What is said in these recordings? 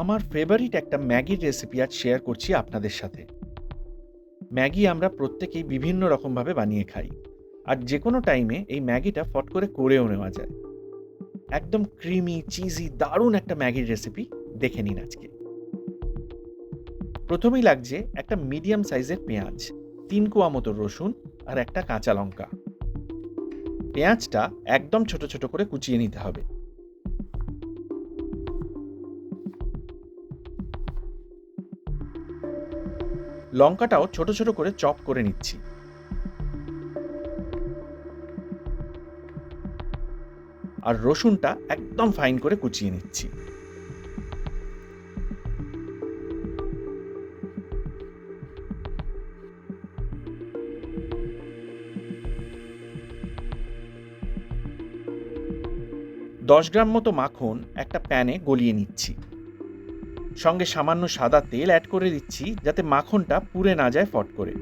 আমার ফেভারিট একটা ম্যাগির রেসিপি আজ শেয়ার করছি আপনাদের সাথে। ম্যাগি আমরা প্রত্যেকেই বিভিন্ন রকমভাবে বানিয়ে খাই। আর যেকোনো টাইমে এই ম্যাগিটা ফট করে করেও নেওয়া যায়। একদম ক্রিমি, চিজি দারুণ একটা ম্যাগির রেসিপি দেখে নিন আজকে। প্রথমেই লাগছে একটা মিডিয়াম সাইজের পেঁয়াজ, ৩ কোয়া মতো রসুন আর একটা কাঁচা লঙ্কা। পেঁয়াজটা একদম ছোট ছোট করে কুচিয়ে নিতে হবে। লঙ্কাটাও ছোট ছোট করে চপ করে নিচ্ছি। আর রসুনটা একদম ফাইন করে কুচিয়ে নিচ্ছি। দশ গ্রাম মতো মাখন একটা প্যানে গলিয়ে নিচ্ছি। সঙ্গে সামান্য সাদা তেল অ্যাড করে দিচ্ছি যাতে মাখনটা পুড়ে না যায় ফট করে।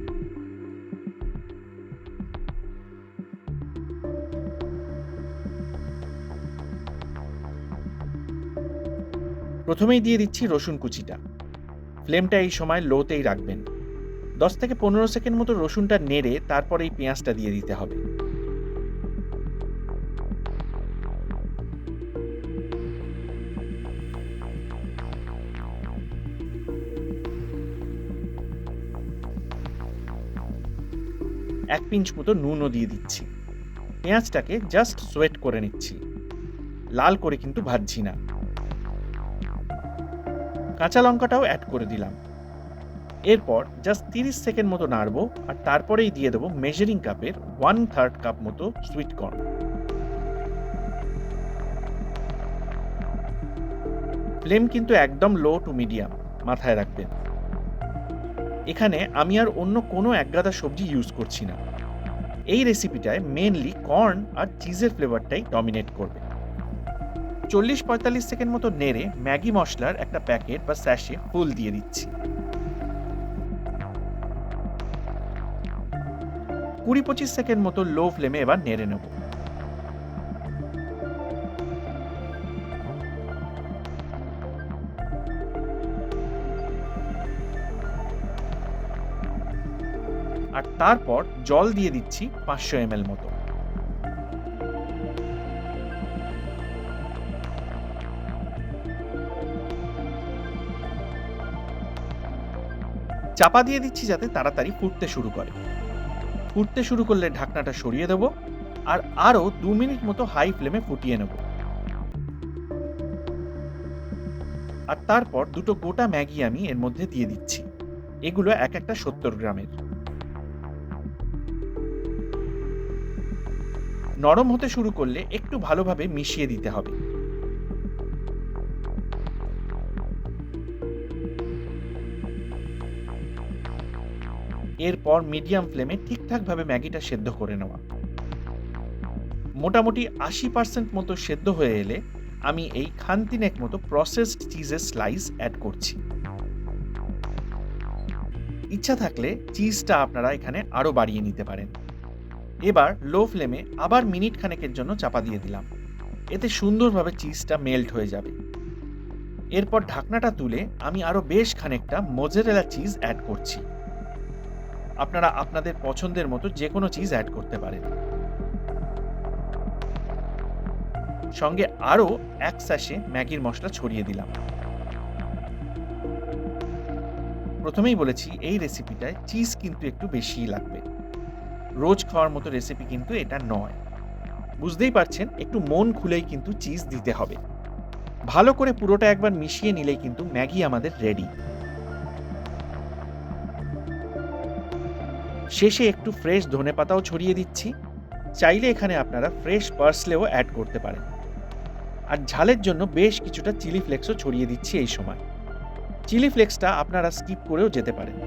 প্রথমেই দিয়ে দিচ্ছি রসুন কুচিটা। ফ্লেমটা এই সময় লোতেই রাখবেন। 10 থেকে 15 সেকেন্ড মতো রসুনটা নেড়ে তারপর এই পেঁয়াজটা দিয়ে দিতে হবে। এক পিঞ্চ মতো নুনও দিয়ে দিচ্ছি। পেঁয়াজটাকে জাস্ট সোয়েট করে নিচ্ছি, লাল করে কিন্তু ভাজছি না। কাঁচা লঙ্কাটাও অ্যাড করে দিলাম। এরপর জাস্ট 30 সেকেন্ড মতো নাড়বো আর তারপরেই দিয়ে দেবো মেজারিং কাপের 1/3 কাপ মতো সুইট কর্ন। ফ্লেম কিন্তু একদম লো টু মিডিয়াম, মাথায় রাখবেন। এখানে আমি আর অন্য কোনো একগাদা সবজি ইউজ করছি না। এই রেসিপিটায় মেনলি কর্ন আর চিজের ফ্লেভারটাই ডমিনেট করবে। 40-45 সেকেন্ড মতো নেড়ে ম্যাগি মশলার একটা প্যাকেট বা স্যাশে ফুল দিয়ে দিচ্ছি। 20-25 সেকেন্ড মতো লো ফ্লেমে এবার নেড়ে নেব। আর তারপর জল দিয়ে দিচ্ছি 500 ml মতো। চাপা দিয়ে দিচ্ছি যাতে তাড়াতাড়ি ফুটতে শুরু করে। ফুটতে শুরু করলে ঢাকনাটা সরিয়ে দেব আর আরও 2 মিনিট মতো হাই ফ্লেমে ফুটিয়ে নেব। আর তারপর দুটো গোটা ম্যাগি আমি এর মধ্যে দিয়ে দিচ্ছি। এগুলো এক একটা 70 গ্রামের। নরম হতে শুরু করলে একটু ভালোভাবে মিশিয়ে দিতে হবে। এরপর মিডিয়াম ফ্লেমে ঠিকঠাকভাবে ম্যাগিটা সেদ্ধ করে নেওয়া। মোটামুটি 80% মতো সেদ্ধ হয়ে এলে আমি এই খানতিনেক মতো প্রসেসড চিজের স্লাইস অ্যাড করছি। ইচ্ছা থাকলে চিজটা আপনারা এখানে আরও বাড়িয়ে নিতে পারেন। এবার লো ফ্লেমে আবার মিনিট খানেকের জন্য চাপা দিয়ে দিলাম। এতে সুন্দরভাবে চিজটা মেল্ট হয়ে যাবে। এরপর ঢাকনাটা তুলে আমি আরও বেশ খানিকটা মোজারেলা চিজ অ্যাড করছি। আপনারা আপনাদের পছন্দের মতো যে কোনো চিজ অ্যাড করতে পারেন। সঙ্গে আরও এক স্যাশে ম্যাগির মশলা ছড়িয়ে দিলাম। প্রথমেই বলেছি এই রেসিপিটায় চিজ কিন্তু একটু বেশিই লাগবে। রোজ খাওয়ার মতো রেসিপি কিন্তু এটা নয়। বুঝতেই পারছেন, একটু মন খুলেই কিন্তু চিজ দিতে হবে। ভালো করে পুরোটা একবার মিশিয়ে নিলেই কিন্তু ম্যাগি আমাদের রেডি। শেষে একটু ফ্রেশ ধনেপাতাও ছড়িয়ে দিচ্ছি। চাইলে এখানে আপনারা ফ্রেশ পার্সলেও অ্যাড করতে পারেন। আর ঝালের জন্য বেশ কিছুটা চিলি ফ্লেক্সও ছড়িয়ে দিচ্ছি এই সময়। চিলি ফ্লেক্সটা আপনারা স্কিপ করেও যেতে পারেন।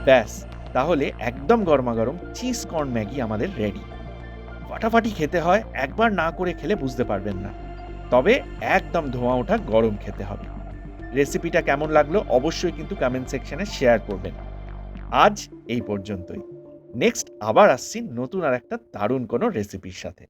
ব্যাস, তাহলে একদম গরমাগরম চিজ কর্ন ম্যাগি আমাদের রেডি। ফাটাফাটি খেতে হয়, একবার না করে খেলে বুঝতে পারবেন না। তবে একদম ধোঁয়া ওঠা গরম খেতে হবে। রেসিপিটা কেমন লাগলো অবশ্যই কিন্তু কমেন্ট সেকশনে শেয়ার করবেন। আজ এই পর্যন্তই। নেক্সট আবার আসছি নতুন আর একটা দারুণ কোনো রেসিপির সাথে।